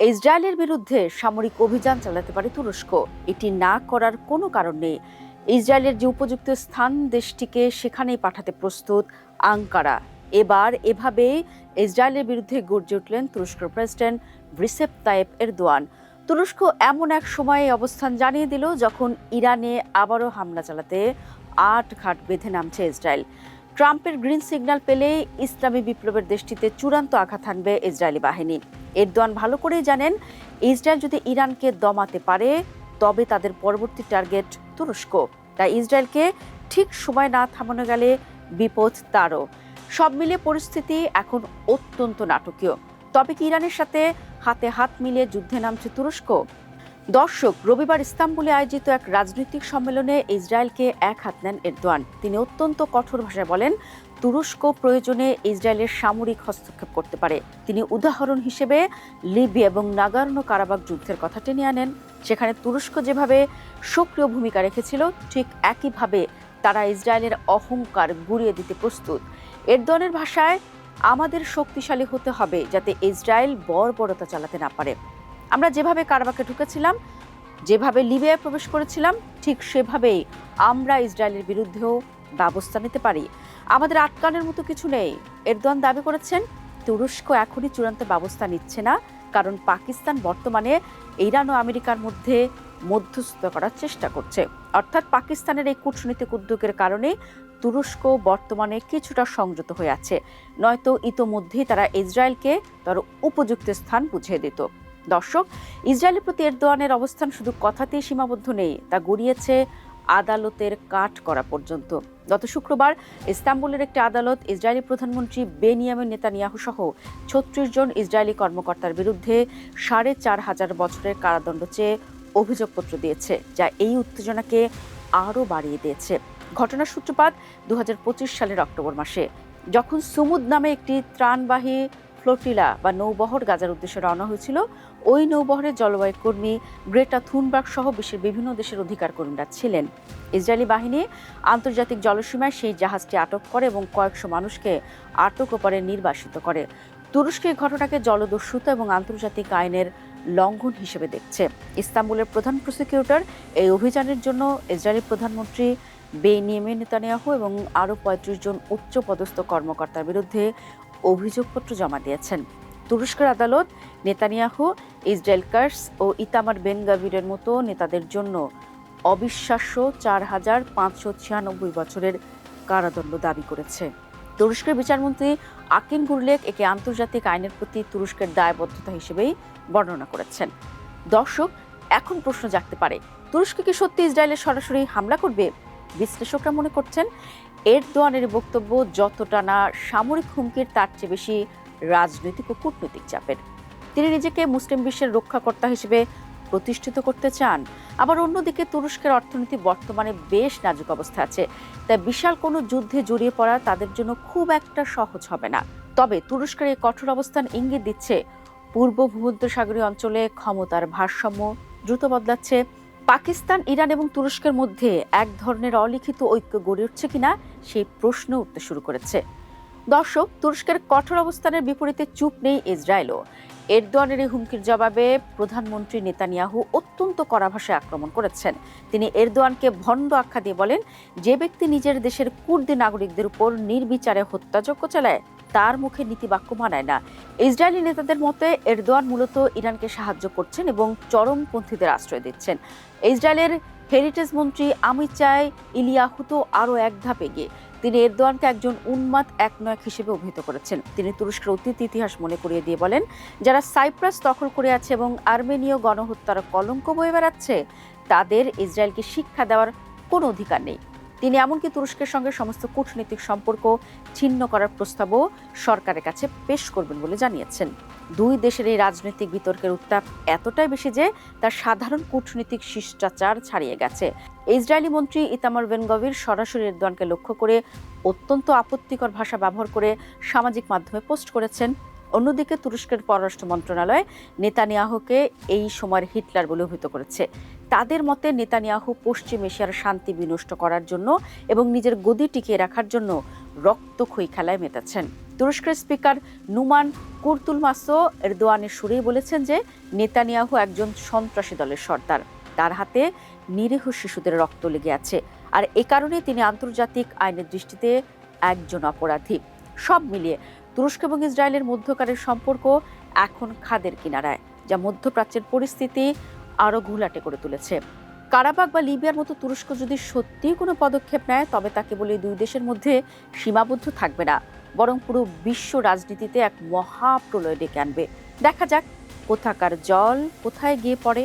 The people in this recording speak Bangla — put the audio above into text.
ইসরায়েলের বিরুদ্ধে সামরিক অভিযান চালাতে পারে তুরস্ক। এটি না করার কোনো কারণ নেই। ইসরায়েলের যে উপযুক্ত স্থান দেশটিকে সেখানেই পাঠাতে প্রস্তুত আঙ্কারা। এবার এভাবেই ইসরায়েলের বিরুদ্ধে গর্জে উঠলেন তুরস্কের প্রেসিডেন্ট রিসেপ তাইয়েপ এরদোয়ান। তুরস্ক এমন এক সময়ে অবস্থান জানিয়ে দিল যখন ইরানে আবারও হামলা চালাতে আট ঘাট বেঁধে নামছে ইসরায়েল। ট্রাম্পের গ্রিন সিগন্যাল পেলে ইসলামী বিপ্লবের দেশটিতে চূড়ান্ত আঘাত হানবে ইসরায়েলি বাহিনী। এরদোয়ান ভালো করেই জানেন, ইসরায়েল যদি ইরানকে দমাতে পারে তবে তাদের পরবর্তী টার্গেট তুরস্ক। তাই ইসরায়েলকে ঠিক সময় না থামানো গেলে বিপদ তারও। সব মিলিয়ে পরিস্থিতি এখন অত্যন্ত নাটকীয়। তবে কি ইরানের সাথে হাতে হাত মিলিয়ে যুদ্ধে নামছে তুরস্ক? দর্শক, রবিবার ইস্তাম্বুলে আয়োজিত এক রাজনৈতিক সম্মেলনে ইসরায়েলকে এক হাত নেন এরদোয়ান। তিনি অত্যন্ত কঠোর ভাষায় বলেন, তুরস্ক প্রয়োজনে ইসরায়েলের সামরিক হস্তক্ষেপ করতে পারে। তিনি উদাহরণ হিসেবে লিবিয়া এবং নাগোর্নো কারাবাখ যুদ্ধের কথা টেনে আনেন। সেখানে তুরস্ক যেভাবে সক্রিয় ভূমিকা রেখেছিল, ঠিক একইভাবে তারা ইসরায়েলের অহংকার গুঁড়িয়ে দিতে প্রস্তুত। এরদোয়ানের ভাষায়, আমাদের শক্তিশালী হতে হবে যাতে ইসরায়েল বর্বরতা চালাতে না পারে। আমরা যেভাবে কারাবাখে ঢুকেছিলাম, যেভাবে লিবিয়ায় প্রবেশ করেছিলাম, ঠিক সেভাবেই আমরা ইসরায়েলের বিরুদ্ধেও ব্যবস্থা নিতে পারি। আমাদের আটকানোর মতো কিছু নেই। এরদোয়ান দাবি করেছেন, তুরস্ক এখনই চূড়ান্ত ব্যবস্থা নিচ্ছে না, কারণ পাকিস্তান বর্তমানে ইরান ও আমেরিকার মধ্যে মধ্যস্থতা করার চেষ্টা করছে। অর্থাৎ পাকিস্তানের এই কূটনৈতিক উদ্যোগের কারণে তুরস্ক বর্তমানে কিছুটা সংযত হয়ে আছে, নয়তো ইতোমধ্যেই তারা ইসরায়েলকে তার উপযুক্ত স্থান বুঝিয়ে দিত। দর্শক, ইসরায়েলের প্রতি এরদোয়ানের অবস্থান শুধু কথাতেই সীমাবদ্ধ নেই, তা গড়িয়েছে আদালতের কাঠ করা পর্যন্ত। গত শুক্রবার ইস্তাম্বুলের একটি আদালত ইসরায়েলি প্রধানমন্ত্রী বেনিয়ামিন নেতানিয়াহু সহ ৩৬ জন ইসরায়েলি কর্মকর্তার বিরুদ্ধে ৪,৫০০ বছরের কারাদণ্ড চেয়ে অভিযোগপত্র দিয়েছে, যা এই উত্তেজনাকে আরও বাড়িয়ে দিয়েছে। ঘটনার সূত্রপাত ২০২৫ সালের অক্টোবর মাসে, যখন সুমুদ নামে একটি ত্রাণবাহী ফ্লোটিলা বা নৌবহর গাজার উদ্দেশ্যে রওনা হয়েছিল। ওই নৌবহরের জলবায়ু কর্মী গ্রেটা থুনবার্গ সহ বিশ্বের বিভিন্ন দেশের অধিকার কর্মীরা ছিলেন। ইসরায়েলি বাহিনী আন্তর্জাতিক জলসীমায় সেই জাহাজটি আটক করে এবং কয়েকশো মানুষকে আটক ও পরে নির্বাসিত করে। তুরস্ক এই ঘটনাকে জলদস্যুতা এবং আন্তর্জাতিক আইনের লঙ্ঘন হিসেবে দেখছে। ইস্তাম্বুলের প্রধান প্রসিকিউটর এই অভিযানের জন্য ইসরায়েলি প্রধানমন্ত্রী বেনিয়ামিন নেতানিয়াহু এবং আরও ৩৫ জন উচ্চপদস্থ কর্মকর্তার বিরুদ্ধে অভিযোগপত্র জমা দিয়েছেন। তুরস্কের আদালত নেতানিয়াহু, ইসরায়েল কার্স ও ইতামার বেন গাভিরের মতো নেতাদের জন্য অবিশ্বাস্য ৪,৫৯৬ বছরের কারাদণ্ড দাবি করেছে। তুরস্কের বিচারমন্ত্রী আকিন গুরলেক একে আন্তর্জাতিক আইনের প্রতি তুরস্কের দায়বদ্ধতা হিসেবেই বর্ণনা করেছেন। দর্শক, এখন প্রশ্ন জাগতে পারে, তুরস্ক কি সত্যি ইসরায়েলের সরাসরি হামলা করবে? বিশ্লেষকরা মনে করছেন, এরদোয়ানের বক্তব্য যতটা না সামরিক হুমকির, তার চেয়ে বেশি রাজনৈতিক ও কূটনৈতিক চাপের। তিনি নিজেকে মুসলিম বিশ্বের রক্ষাকর্তা হিসেবে প্রতিষ্ঠিত করতে চান। আবার অন্যদিকে তুরস্কের অর্থনীতি বর্তমানে বেশ নাজুক অবস্থায় আছে, তাই বিশাল কোনো যুদ্ধে জড়িয়ে পড়া তাদের জন্য খুব একটা সহজ হবে না। তবে তুরস্কের এই কঠোর অবস্থান ইঙ্গিত দিচ্ছে, পূর্ব ভূমধ্যসাগরীয় অঞ্চলে ক্ষমতার ভারসাম্য দ্রুত বদলাচ্ছে। পাকিস্তান, ইরান এবং তুরস্কের মধ্যে এক ধরনের অলিখিত ঐক্য গড়ে উঠছে কিনা সেই প্রশ্ন উঠতে শুরু করেছে। দর্শক, তুরস্কের কঠোর অবস্থানের বিপরীতে চুপ নেই ইসরায়েলও। এরদোয়ানের এই হুমকির জবাবে প্রধানমন্ত্রী নেতানিয়াহু অত্যন্ত কড়া ভাষায় আক্রমণ করেছেন। তিনি এরদোয়ানকে ভণ্ড আখ্যা দিয়ে বলেন, যে ব্যক্তি নিজের দেশের কুর্দি নাগরিকদের উপর নির্বিচারে হত্যাযজ্ঞ চালায়, তার মুখে নীতিবাক্য মানায় না। ইসরায়েলি নেতাদের মতে এরদোয়ান মূলত ইরানকে সাহায্য করছেন এবং চরমপন্থীদের আশ্রয় দিচ্ছেন। ইসরায়েলের হেরিটেজ মন্ত্রী আমিচাই ইলিয়াহু তো আরও এক ধাপ এগিয়ে। তিনি এরদোয়ানকে একজন উন্মাদ একনায়ক হিসেবে অভিহিত করেছেন। তিনি তুরস্কের অতীত ইতিহাস মনে করিয়ে দিয়ে বলেন, যারা সাইপ্রাস দখল করে আছে এবং আর্মেনীয় গণহত্যার কলঙ্ক বয়ে বেড়াচ্ছে, তাদের ইসরায়েলকে শিক্ষা দেওয়ার কোনো অধিকার নেই। তিনি এমনকি তুরস্কের সঙ্গে সমস্ত কূটনৈতিক সম্পর্ক ছিন্ন করার প্রস্তাবও সরকারের কাছে পেশ করবেন বলে জানিয়েছেন। দুই দেশের এই রাজনৈতিক বিতর্কের উত্তাপ এতটাই বেশি যে তার সাধারণ কূটনৈতিক শিষ্টাচার ছাড়িয়ে গেছে। ইসরায়েলি মন্ত্রী ইতামার বেন গভির সরাসরি এরদোয়ানকে লক্ষ্য করে অত্যন্ত আপত্তিকর ভাষা ব্যবহার করে সামাজিক মাধ্যমে পোস্ট করেছেন। অন্যদিকে তুরস্কের পররাষ্ট্র মন্ত্রণালয় নেতানিয়াহুকে এই সময়ের হিটলার বলে অভিহিত করেছে। তাদের মতে নেতানিয়াহু পশ্চিম এশিয়ার শান্তি বিনষ্ট করার জন্য এবং নিজের গদি টিকিয়ে রাখার জন্য রক্তক্ষয়ী খেলায় মেতেছেন। তুরস্কের স্পিকার নুমান কুরতুলমাসো এরদোয়ানের সুরেই বলেছেন যে নেতানিয়াহু একজন সন্ত্রাসী দলের সর্দার, তার হাতে নিরীহ শিশুদের রক্ত লেগে আছে, আর এ কারণে তিনি আন্তর্জাতিক আইনের দৃষ্টিতে একজন অপরাধী। সব মিলিয়ে তুরস্ক এবং ইসরায়েলের মধ্যকারের সম্পর্ক এখন খাদের কিনারায়, যা মধ্যপ্রাচ্যের পরিস্থিতি আরো ঘোলাটে করে তুলেছে। কারাবাগ বা লিবিয়ার মতো তুরস্ক যদি সত্যিই কোনো পদক্ষেপ নেয়, তবে তা কেবল এই দুই দেশের মধ্যে সীমাবদ্ধ থাকবে না, বরং পুরো বিশ্ব রাজনীতিতে এক মহাপ্রলয় ডেকে আনবে। দেখা যাক কোথাকার জল কোথায় গিয়ে পড়ে।